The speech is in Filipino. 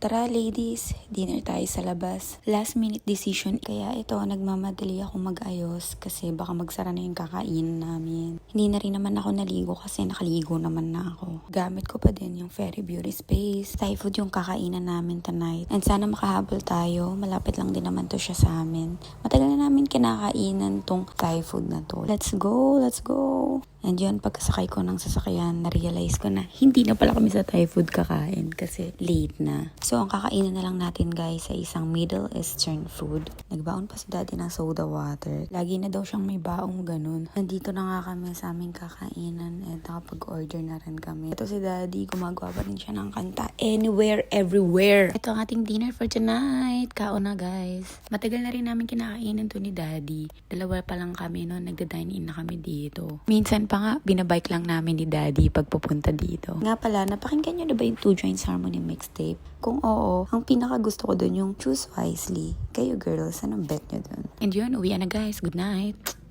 Tara ladies, dinner tayo sa labas. Last minute decision, kaya ito nagmamadali ako mag-ayos kasi baka magsara na yung kakain namin. Hindi na rin naman ako naligo kasi nakaligo naman na ako. Gamit ko pa din yung Fairy Beauty Space. Thai food yung kakainan namin tonight. And sana makahabol tayo, malapit lang din naman to siya sa amin. Matagal na namin kinakainan tong Thai food na to. Let's go, let's go! And yun, pagkasakay ko ng sasakyan, na-realize ko na hindi na pala kami sa Thai food kakain kasi late na. So, ang kakainan na lang natin guys sa isang Middle Eastern food. Nagbaon pa si daddy ng soda water. Lagi na daw siyang may baong ganun. Nandito na nga kami sa aming kakainan at nakapag-order na rin kami. Ito si daddy, gumagawa pa rin siya ng kanta. Anywhere, everywhere. Ito ang ating dinner for tonight. Kaon na guys. Matagal na rin namin kinakainan to ni daddy. Dalawa pa lang kami noon, nagda-dine in na kami dito. Minsan pa nga, binabike lang namin ni daddy pag pupunta dito. Nga pala, napakinggan nyo na ba yung Two Joints Harmony mixtape? Kung oo, ang pinaka gusto ko dun yung Choose Wisely. Kayo girls, anong bet nyo dun? And yun, uwi na guys. Good night!